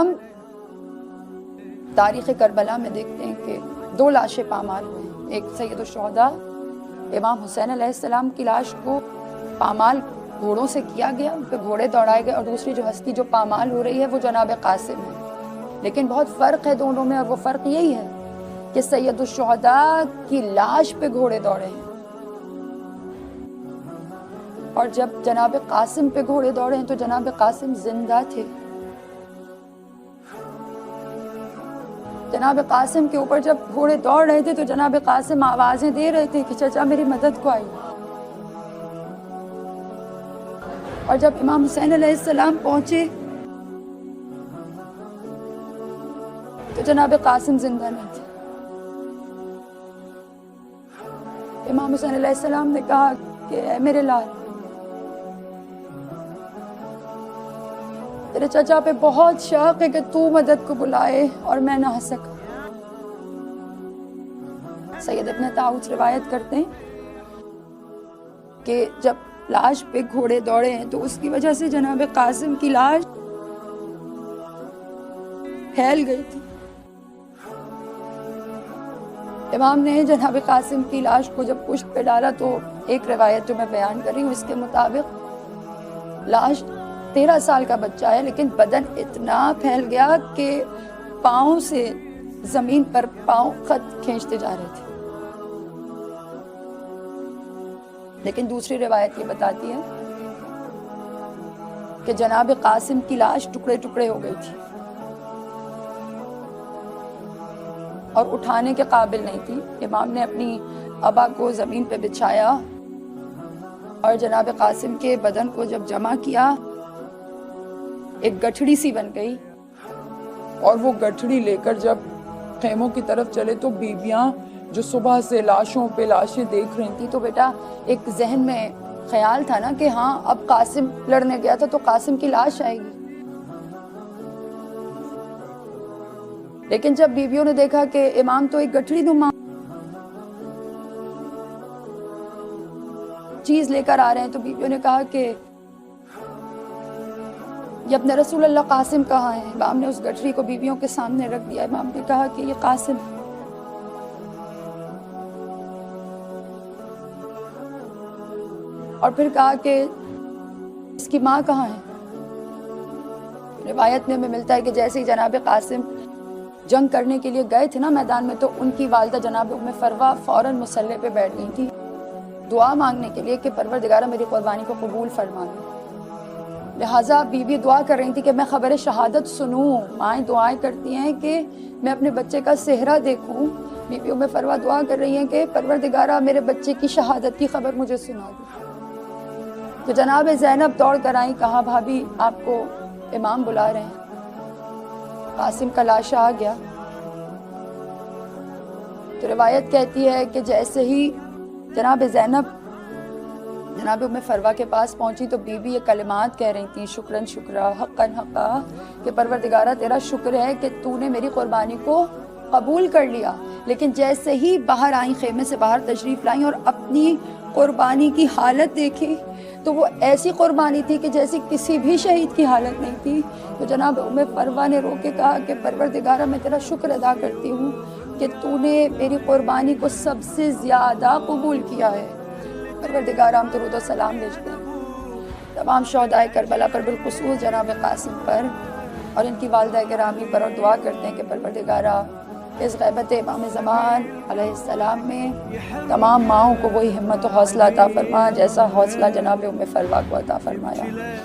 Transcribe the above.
ہم تاریخ کربلا میں دیکھتے ہیں کہ 2 لاشیں پامال ہوئی ہیں. ایک سید الشہداء امام حسین علیہ السلام کی لاش کو پامال گھوڑوں سے کیا گیا، ان پہ گھوڑے دوڑائے گئے، اور دوسری جو ہستی جو پامال ہو رہی ہے وہ جناب قاسم ہے. لیکن بہت فرق ہے دونوں میں، اور وہ فرق یہی ہے کہ سید الشہداء کی لاش پہ گھوڑے دوڑے ہیں، اور جب جناب قاسم پہ گھوڑے دوڑے ہیں تو جناب قاسم زندہ تھے. جناب قاسم کے اوپر جب گھوڑے دوڑ رہے تھے تو جناب قاسم آوازیں دے رہے تھے کہ چچا میری مدد کو آئیے. اور جب امام حسین علیہ السلام پہنچے تو جناب قاسم زندہ نہیں تھے. امام حسین علیہ السلام نے کہا کہ اے میرے لال، تیرے چچا پہ بہت شوق ہے کہ تو مدد کو بلائے اور میں نہ آ سکا. سید ابن طاؤس روایت کرتے ہیں کہ جب لاش پہ گھوڑے دوڑے ہیں تو اس کی وجہ سے جناب قاسم کی لاش پھیل گئی تھی. امام نے جناب قاسم کی لاش کو جب پشت پہ ڈالا تو ایک روایت جو میں بیان کر رہی ہوں اس کے مطابق لاش 13 سال کا بچہ ہے، لیکن بدن اتنا پھیل گیا کہ پاؤں سے زمین پر پاؤں خط کھینچتے جا رہے تھے. لیکن دوسری روایت یہ بتاتی ہے کہ جناب قاسم کی لاش ٹکڑے ٹکڑے ہو گئی تھی اور اٹھانے کے قابل نہیں تھی. امام نے اپنی ابا کو زمین پہ بچھایا اور جناب قاسم کے بدن کو جب جمع کیا ایک گٹھڑی سی بن گئی، اور وہ گٹھڑی لے کر جب خیموں کی طرف چلے تو بیویاں جو صبح سے لاشوں پہ لاشیں دیکھ رہی تھی تو بیٹا ایک ذہن میں خیال تھا نا کہ ہاں اب قاسم لڑنے گیا تھا تو قاسم کی لاش آئے گی. لیکن جب بیویوں نے دیکھا کہ امام تو ایک گٹھڑی نما چیز لے کر آ رہے ہیں تو بیویوں نے کہا کہ یہ اپنے رسول اللہ قاسم کہاں ہے. امام نے اس گٹھڑی کو بیویوں کے سامنے رکھ دیا. امام نے کہا کہ یہ قاسم ہے. اور پھر کہا کہ اس کی ماں کہاں ہے. روایت میں ہمیں ملتا ہے کہ جیسے ہی جناب قاسم جنگ کرنے کے لیے گئے تھے نا میدان میں تو ان کی والدہ جناب ام فروہ فوراً مصلی پہ بیٹھ گئی تھی دعا مانگنے کے لیے کہ پروردگارہ میری قربانی کو قبول فرما دے. لہٰذا بیوی دعا کر رہی تھی کہ میں خبر شہادت سنوں. مائیں دعائیں کرتی ہیں کہ میں اپنے بچے کا صحرا دیکھوں. بیوی ام فروہ دعا کر رہی ہیں کہ پروردگارہ میرے بچے کی شہادت کی خبر مجھے سنا دے. تو جناب زینب دوڑ کر آئیں، کہا بھابھی آپ کو امام بلا رہے ہیں. قاسم کا لاشا آ گیا. تو روایت کہتی ہے کہ جیسے ہی جناب زینب جناب ام فروہ کے پاس پہنچی تو بی بی یہ کلمات کہہ رہی تھیں، شکراً شکرا حقاً حقا، کہ پروردگارہ تیرا شکر ہے کہ تو نے میری قربانی کو قبول کر لیا. لیکن جیسے ہی باہر آئیں، خیمے سے باہر تشریف لائیں اور اپنی قربانی کی حالت دیکھی تو وہ ایسی قربانی تھی کہ جیسی کسی بھی شہید کی حالت نہیں تھی. تو جناب ام فروہ نے رو کے کہا کہ پروردگارہ میں تیرا شکر ادا کرتی ہوں کہ تو نے میری قربانی کو سب سے زیادہ قبول کیا ہے. پروردگارہ ہم درود و سلام بھیجتے ہیں تمام شہدائے کربلا پر، بالخصوص جناب قاسم پر اور ان کی والدہ گرامی پر، اور دعا کرتے ہیں کہ پروردگارہ اس غیبت امام زمان علیہ السلام میں تمام ماؤں کو وہی ہمت و حوصلہ عطا فرما جیسا حوصلہ جناب ام فروہ کو عطا فرمایا.